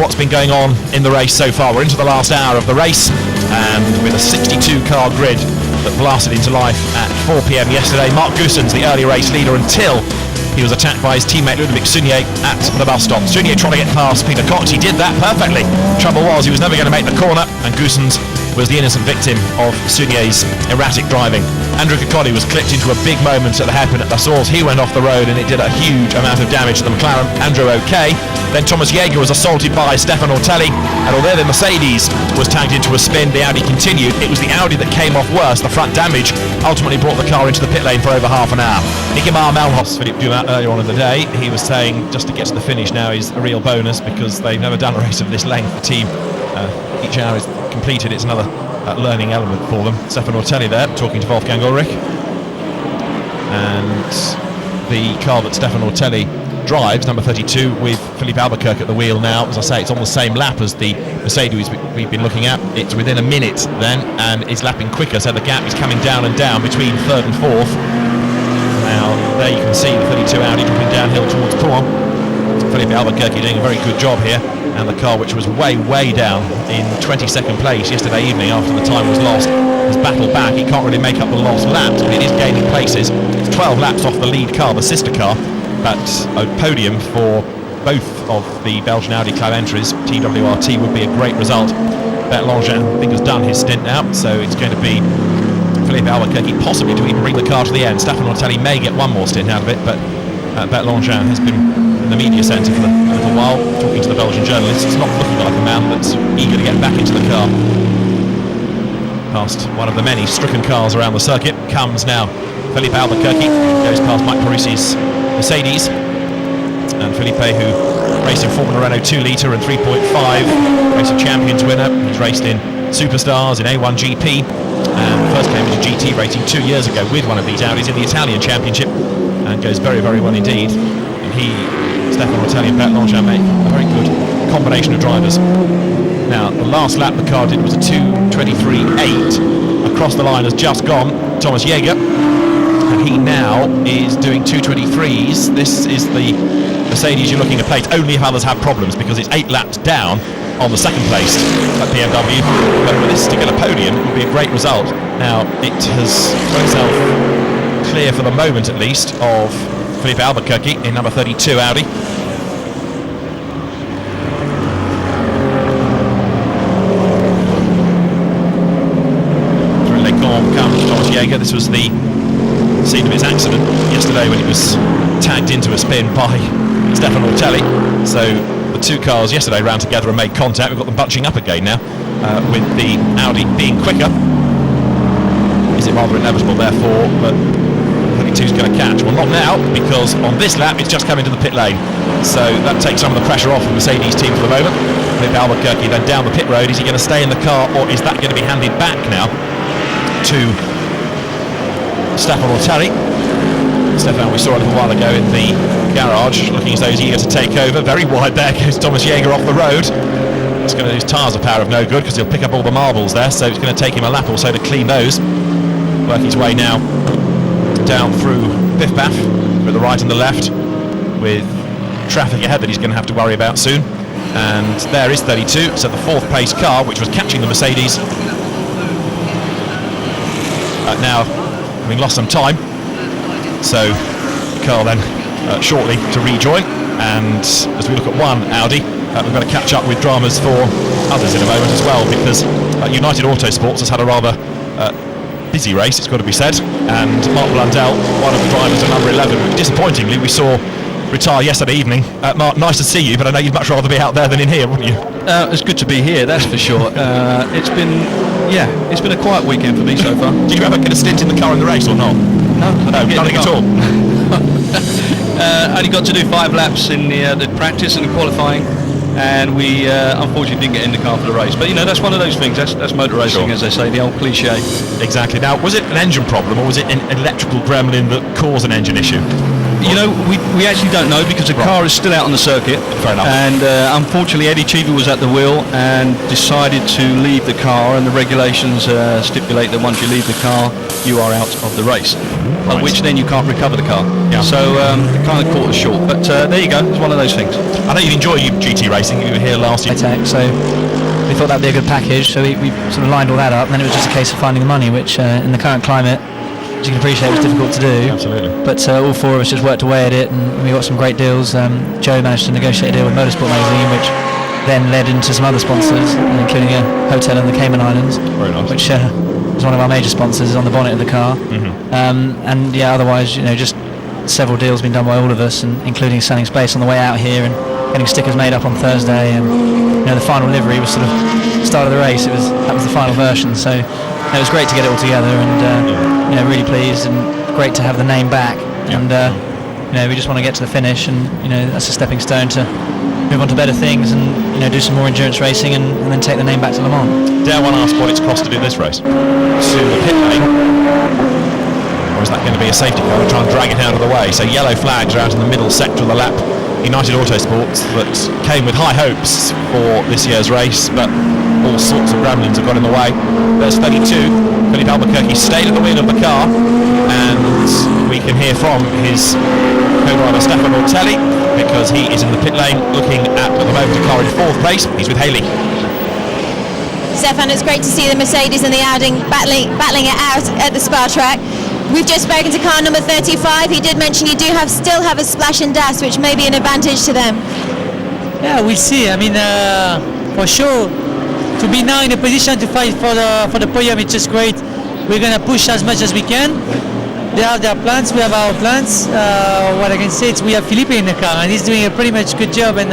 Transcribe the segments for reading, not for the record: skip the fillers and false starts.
what's been going on in the race so far. We're into the last hour of the race, and with a 62-car grid that blasted into life at 4 p.m. yesterday. Mark Goossens, the early race leader, until he was attacked by his teammate Ludovic Sunier at the bus stop. Sunier trying to get past Peter Cox. He did that perfectly. Trouble was, he was never going to make the corner, and Goossens was the innocent victim of Sunier's erratic driving. Andrew Cocotti was clipped into a big moment at the hairpin at La Source. He went off the road and it did a huge amount of damage to the McLaren. Andrew okay. Then Thomas Jaeger was assaulted by Stefan Ortelli, and although the Mercedes was tagged into a spin, the Audi continued. It was the Audi that came off worse. The front damage ultimately brought the car into the pit lane for over half an hour. Nikimar Malhos, Philippe Dumas, earlier on in the day, he was saying just to get to the finish now is a real bonus, because they've never done a race of this length. The team, each hour is completed, it's another learning element for them. Stefan Ortelli there talking to Wolfgang Ulrich, and the car that Stefan Ortelli drives, number 32, with Filipe Albuquerque at the wheel now. As I say, it's on the same lap as the Mercedes we've been looking at. It's within a minute then, and is lapping quicker, so the gap is coming down and down between third and fourth. Now there you can see the 32 Audi dropping downhill towards Pouan. Filipe Albuquerque doing a very good job here, and the car, which was way down in 22nd place yesterday evening after the time was lost, has battled back. He can't really make up the lost laps, but it is gaining places. It's 12 laps off the lead car, the sister car, but a podium for both of the Belgian Audi Club entries, TWRT, would be a great result. Bert Langin, I think, has done his stint now, so it's going to be Filipe Albuquerque possibly to even bring the car to the end. Stefan Ortelli may get one more stint out of it, but Bert Langin has been in the media centre for a little while, talking to the Belgian journalists. It's not looking like a man that's eager to get back into the car. Past one of the many stricken cars around the circuit comes now Filipe Albuquerque, goes past Mike Parisi's Mercedes, and Filipe, who raced in Formula Renault 2 litre and 3.5, race of Champions winner. He's raced in Superstars, in A1 GP, and first came into GT racing 2 years ago with one of these Audis in the Italian Championship, and goes very well indeed. And he, Stefan Ortelli and Bert Langin make a very good combination of drivers. Now, the last lap the car did was a 2:23.8. Across the line has just gone Thomas Jaeger, and he now is doing 2:23s. This is the Mercedes you're looking at place, only if others have problems, because it's 8 laps down on the second place at BMW. But for this to get a podium, it would be a great result. Now, it has got itself clear for the moment at least of Filipe Albuquerque in number 32 Audi. Through Les Combes comes Thomas Jaeger. This was the scene of his accident yesterday when he was tagged into a spin by Stefan Ortelli. So the two cars yesterday ran together and made contact. We've got them bunching up again now, with the Audi being quicker. Is it rather inevitable therefore, but 32's going to catch? Well, not now, because on this lap it's just come into the pit lane, so that takes some of the pressure off the Mercedes team for the moment. Filipe Albuquerque then down the pit road. Is he going to stay in the car, or is that going to be handed back now to Stefan Ortelli? Stefan, we saw a little while ago in the garage, looking as though he's eager to take over. Very wide there goes Thomas Jaeger off the road. It's going to do his tyres a power of no good, because he'll pick up all the marbles there, so it's going to take him a lap or so to clean those. Working his way now down through Piff-Paff, through the right and the left, with traffic ahead that he's going to have to worry about soon. And there is 32, so the fourth place car, which was catching the Mercedes, now having lost some time, so the car then shortly to rejoin. And as we look at one Audi, we've got to catch up with dramas for others in a moment as well, because United Autosports has had a rather busy race, it's got to be said, and Mark Blundell, one of the drivers of number 11, which disappointingly we saw retire yesterday evening. Mark, nice to see you, but I know you'd much rather be out there than in here, wouldn't you? It's good to be here, that's for sure. It's been a quiet weekend for me so far. Did you ever get a stint in the car in the race or not? No, nothing at all. Only got to do 5 laps in the practice and the qualifying, and we unfortunately didn't get in the car for the race. But that's one of those things. That's motor racing, sure, as they say, the old cliche. Exactly. Now, was it an engine problem, or was it an electrical gremlin that caused an engine issue? You know, we actually don't know because the car is still out on the circuit. Fair enough. And unfortunately, Eddie Cheever was at the wheel and decided to leave the car, and the regulations stipulate that once you leave the car, you are out of the race. At which then you can't recover the car. Yeah. So it kind of caught us short. But there you go. It's one of those things. I know you enjoy GT racing. You were here last year. So we thought that'd be a good package. So we sort of lined all that up, and then it was just a case of finding the money, which in the current climate, as you can appreciate, was difficult to do. Absolutely. But all four of us just worked away at it, and we got some great deals. Joe managed to negotiate a deal with Motorsport magazine, which then led into some other sponsors, including a hotel in the Cayman Islands, Very nice. which was one of our major sponsors on the bonnet of the car. And yeah, otherwise, just several deals been done by all of us, and including selling space on the way out here and getting stickers made up on Thursday. And the final livery was sort of start of the race. That was the final version. So it was great to get it all together, and really pleased, and great to have the name back. And we just want to get to the finish, and that's a stepping stone to move on to better things, and do some more endurance racing, and then take the name back to Le Mans. Dare one ask what it's cost to do this race? To the pit lane, or is that going to be a safety car to try and drag it out of the way? So yellow flags are out in the middle sector of the lap. United Autosports that came with high hopes for this year's race, but all sorts of gremlins have got in the way. There's 32. Filipe Albuquerque stayed at the wheel of the car, and we can hear from his co-driver Stefano Telli, because he is in the pit lane looking at the moment a car in fourth place. He's with Haley. Stefan, it's great to see the Mercedes and the Audi battling it out at the Spa track. We've just spoken to car number 35. He did mention you still have a splash and dash, which may be an advantage to them. Yeah, we'll see. I mean, for sure, to be now in a position to fight for the podium, it's just great. We're gonna push as much as we can. They have their plans, we have our plans. What I can say is we have Filipe in the car, and he's doing a pretty much good job, and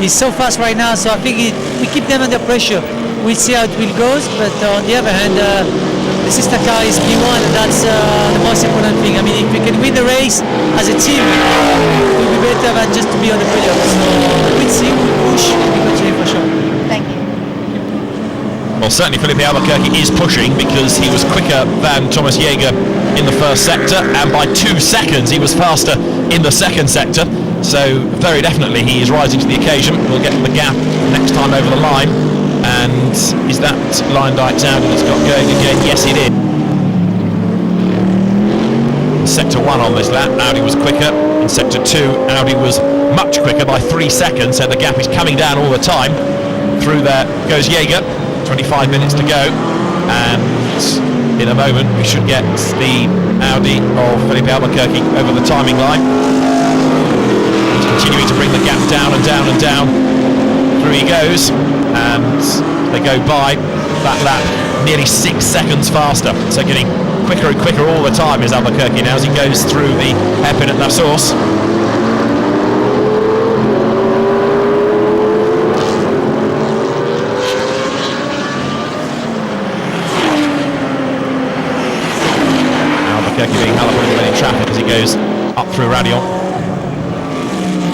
he's so fast right now, so I think we keep them under pressure. We'll see how it will go, but on the other hand, the sister car is P1, and that's the most important thing. I mean, if we can win the race as a team, it will be better than just to be on the podium. So we'll see, we'll push, and we'll continue for sure. Thank you. Well, certainly Filipe Albuquerque is pushing, because he was quicker than Thomas Jaeger in the first sector, and by 2 seconds he was faster in the second sector. So very definitely he is rising to the occasion. We'll get the gap next time over the line. And is that line lights out and it's got going again? Yes, it is. In sector 1 on this lap, Audi was quicker. In sector 2, Audi was much quicker by 3 seconds, so the gap is coming down all the time. Through there goes Jaeger, 25 minutes to go, and in a moment we should get the Audi of Filipe Albuquerque over the timing line. He's continuing to bring the gap down and down and down. Through he goes, and they go by that lap nearly 6 seconds faster, so getting quicker and quicker all the time is Albuquerque now as he goes through the hairpin at La Source. Albuquerque being held up a little bit in traffic as he goes up through Radion.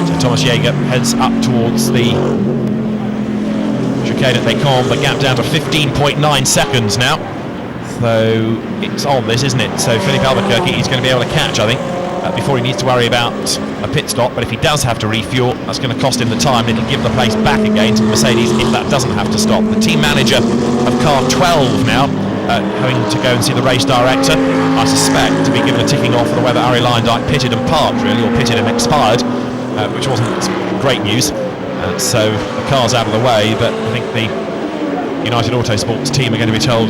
So Thomas Jaeger heads up towards the chicane at Bécon, the gap down to 15.9 seconds now. So it's on this, isn't it? So Filipe Albuquerque is going to be able to catch, I think, before he needs to worry about a pit stop. But if he does have to refuel, that's going to cost him the time. It'll give the place back again to the Mercedes if that doesn't have to stop. The team manager of car 12 now, having to go and see the race director, I suspect to be given a ticking off for the way that Arie Luyendyk pitted and parked, really, or pitted and expired, which wasn't great news. So the car's out of the way, but I think the United Autosports team are going to be told,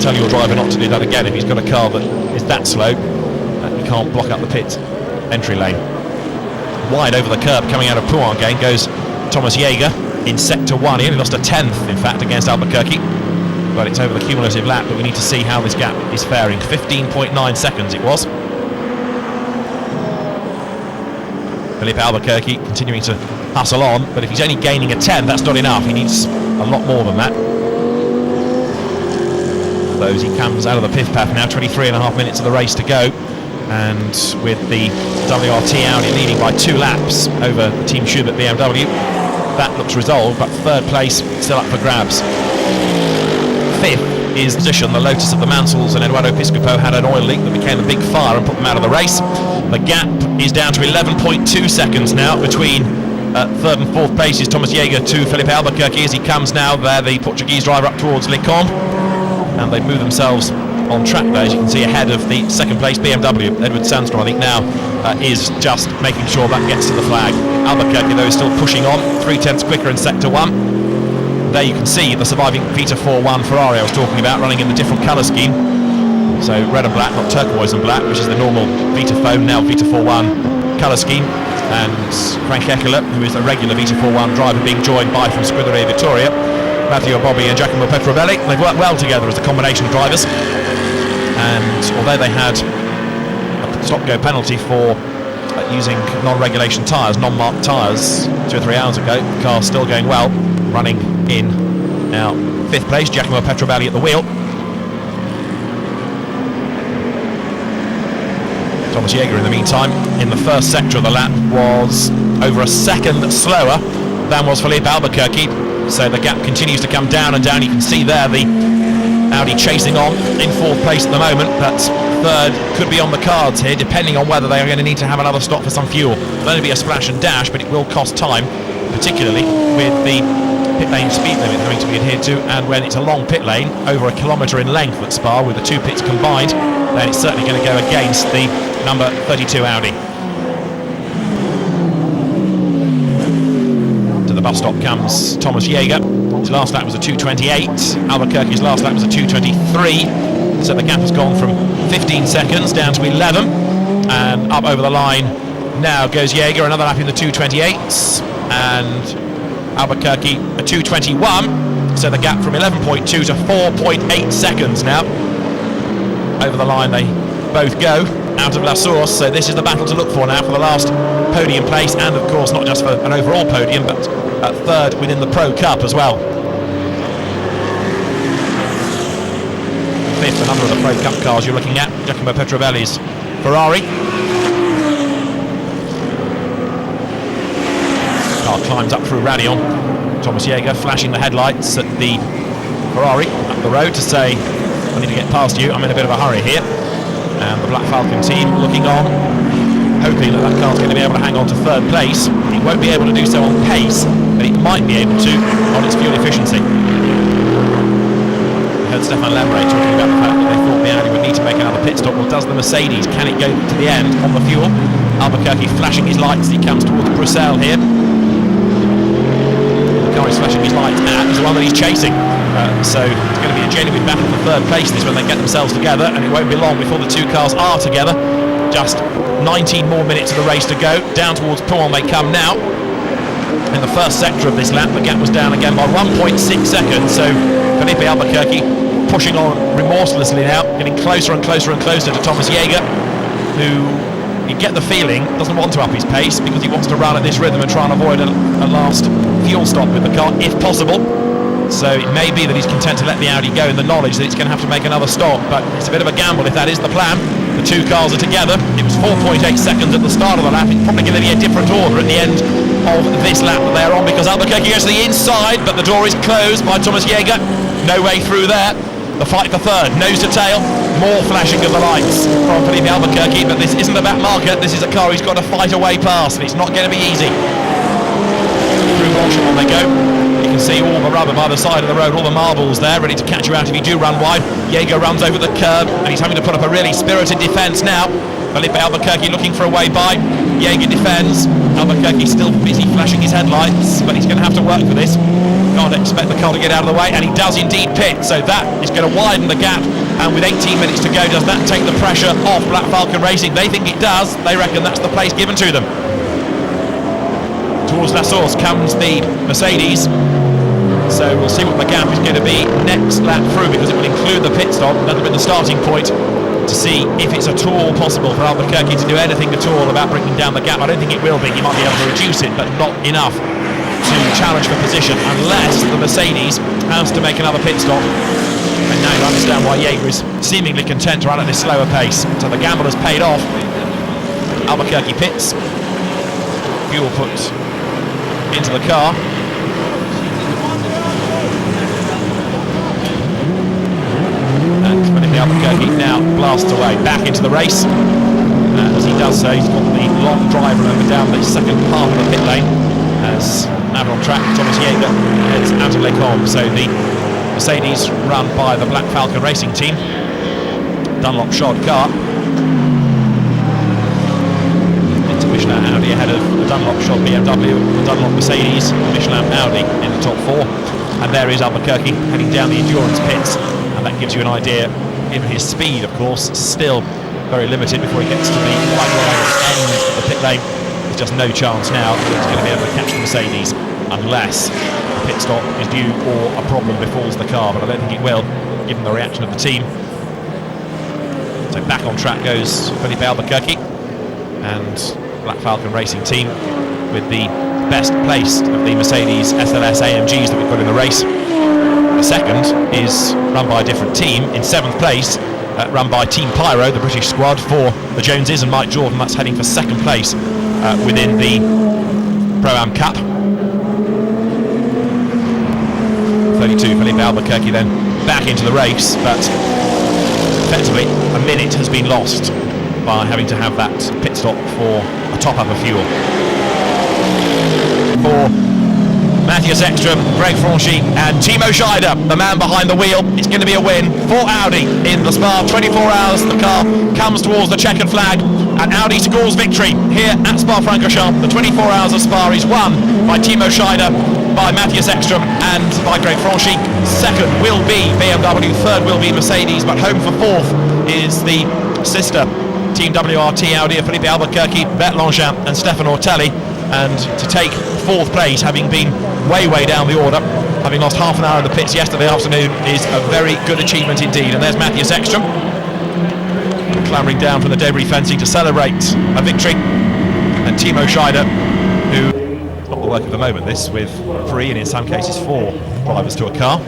tell your driver not to do that again if he's got a car that is that slow. He can't block up the pit entry lane. Wide over the curb coming out of Pouin again goes Thomas Jaeger in sector 1. He only lost a 10th, in fact, against Albuquerque, but it's over the cumulative lap that we need to see how this gap is faring. 15.9 seconds it was. Filipe Albuquerque continuing to hustle on, but if he's only gaining a 10, that's not enough. He needs a lot more than that. Those he comes out of the piff path now, 23.5 minutes of the race to go, and with the WRT Audi leading by 2 laps over the Team Schubert BMW, that looks resolved, but third place still up for grabs. Fifth is position. The Lotus of the Mansells and Eduardo Piscopo had an oil leak that became a big fire and put them out of the race. The gap is down to 11.2 seconds now between third and fourth places. Thomas Jaeger to Filipe Albuquerque as he comes now there, the Portuguese driver up towards Lecombe, and they've moved themselves on track there, as you can see, ahead of the second place BMW. Edward Sandstrom, I think now is just making sure that gets to the flag. Albuquerque though is still pushing on, 3/10 quicker in sector 1. There you can see the surviving Vita 4-1 Ferrari I was talking about, running in the different colour scheme. So red and black, not turquoise and black, which is the normal Vita foam, now Vita 4-1 colour scheme. And Frank Ekela, who is a regular Vita 4-1 driver, being joined by from Scuderia Vittoria, Matteo Bobbi and Giacomo Petrovelli. They've worked well together as a combination of drivers. And although they had a stop-go penalty for using non-regulation tyres, non-marked tyres 2 or 3 hours ago, the car's still going well, running in now 5th place, Giacomo Petrovelli at the wheel. Thomas Jaeger in the meantime in the first sector of the lap was over a second slower than was Filipe Albuquerque, so the gap continues to come down and down. You can see there the Audi chasing on in 4th place at the moment, but 3rd could be on the cards here depending on whether they are going to need to have another stop for some fuel. It'll only be a splash and dash, but it will cost time, particularly with the pit lane speed limit having to be adhered to, and when it's a long pit lane, over a kilometre in length at Spa with the 2 pits combined, then it's certainly going to go against the number 32 Audi. To the bus stop comes Thomas Jaeger. His last lap was a 2:28. Albuquerque's last lap was a 2:23. So the gap has gone from 15 seconds down to 11. And up over the line now goes Jaeger, another lap in the 2:28s. And Albuquerque a 2:21. So the gap from 11.2 to 4.8 seconds now. Over the line they both go out of La Source, so this is the battle to look for now for the last podium place, and of course not just for an overall podium, but 3rd within the Pro Cup as well. 5th, another of the Pro Cup cars you're looking at, Giacomo Petrovelli's Ferrari. Car climbs up through Radion. Thomas Jaeger flashing the headlights at the Ferrari up the road to say, I need to get past you, I'm in a bit of a hurry here. And the Black Falcon team looking on, hoping that that car's going to be able to hang on to 3rd place. It won't be able to do so on pace, but it might be able to on its fuel efficiency. We heard Stefan Lemray talking about the fact that they thought the Audi would need to make another pit stop. Well, does the Mercedes? Can it go to the end on the fuel? Albuquerque flashing his lights as he comes towards Bruxelles here. The car he's flashing his lights at is the one that he's chasing. So it's going to be a genuine battle for 3rd place this when they get themselves together, and it won't be long before the 2 cars are together. Just 19 more minutes of the race to go. Down towards Pouhon they come now. In the first sector of this lap, the gap was down again by 1.6 seconds, so Filipe Albuquerque pushing on remorselessly now, getting closer and closer and closer to Thomas Jaeger, who you get the feeling doesn't want to up his pace because he wants to run at this rhythm and try and avoid a last fuel stop with the car if possible. So it may be that he's content to let the Audi go in the knowledge that it's going to have to make another stop, but it's a bit of a gamble if that is the plan. The 2 cars are together. It was 4.8 seconds at the start of the lap. It's probably going to be a different order at the end of this lap that they're on, because Albuquerque goes to the inside, but the door is closed by Thomas Jaeger. No way through there. The fight for 3rd, nose to tail, more flashing of the lights from Filipe Albuquerque, but this isn't a back marker. This is a car he's got to fight a way past, and it's not going to be easy. Through Francorchamps they go. You can see all the rubber by the side of the road, all the marbles there, ready to catch you out if you do run wide. Jaeger runs over the curb, and he's having to put up a really spirited defence now. Filipe Albuquerque looking for a way by. Jaeger defends. Albuquerque still busy flashing his headlights, but he's going to have to work for this. Can't expect the car to get out of the way, and he does indeed pit, so that is going to widen the gap. And with 18 minutes to go, does that take the pressure off Black Falcon Racing? They think it does. They reckon that's the place given to them. Towards La Source comes the Mercedes, so we'll see what the gap is going to be next lap through, because it will include the pit stop. That'll be the starting point to see if it's at all possible for Albuquerque to do anything at all about bringing down the gap. I don't think it will be. He might be able to reduce it, but not enough to challenge for position, unless the Mercedes has to make another pit stop. And now you understand why Jaeger is seemingly content to run at this slower pace. So the gamble has paid off. Albuquerque pits. Fuel put into the car. blasts away. Back into the race. As he does so, he's got the long drive over down the second half of the pit lane. As now on track, Thomas Jaeger heads out of Les Combes. So the Mercedes, run by the Black Falcon Racing Team, Dunlop shod car, into Michelin Audi ahead of the Dunlop shod BMW, the Dunlop Mercedes, Michelin Audi in the top 4. And there is Albuquerque heading down the endurance pits, and that gives you an idea. Given his speed, of course, still very limited before he gets to the white line end of the pit lane. There's just no chance now that he's going to be able to catch the Mercedes unless a pit stop is due or a problem befalls the car, but I don't think it will, given the reaction of the team. So back on track goes Filipe Albuquerque and Black Falcon Racing Team with the best placed of the Mercedes SLS AMGs that we've got in the race. The second is run by a different team in 7th place, run by Team Pyro, the British squad, for the Joneses, and Mike Jordan, that's heading for 2nd place within the Pro-Am Cup. 32, Filipe Albuquerque then back into the race, but effectively a minute has been lost by having to have that pit stop for a top-up of fuel. For Matthias Ekström, Greg Franchi and Timo Scheider, the man behind the wheel, it's going to be a win for Audi in the Spa. 24 hours, the car comes towards the checkered flag, and Audi scores victory here at Spa Francorchamps. The 24 hours of Spa is won by Timo Scheider, by Matthias Ekström and by Greg Franchi. Second will be BMW, third will be Mercedes, but home for 4th is the sister Team WRT Audi of Filipe Albuquerque, Bert Longchamp and Stefan Ortelli. And to take 4th place, having been way down the order, having lost half an hour in the pits yesterday afternoon, is a very good achievement indeed. And there's Matthias Ekström clambering down from the debris fencing to celebrate a victory, and Timo Scheider, who, not the work of the moment this, with 3 and in some cases 4 drivers to a car.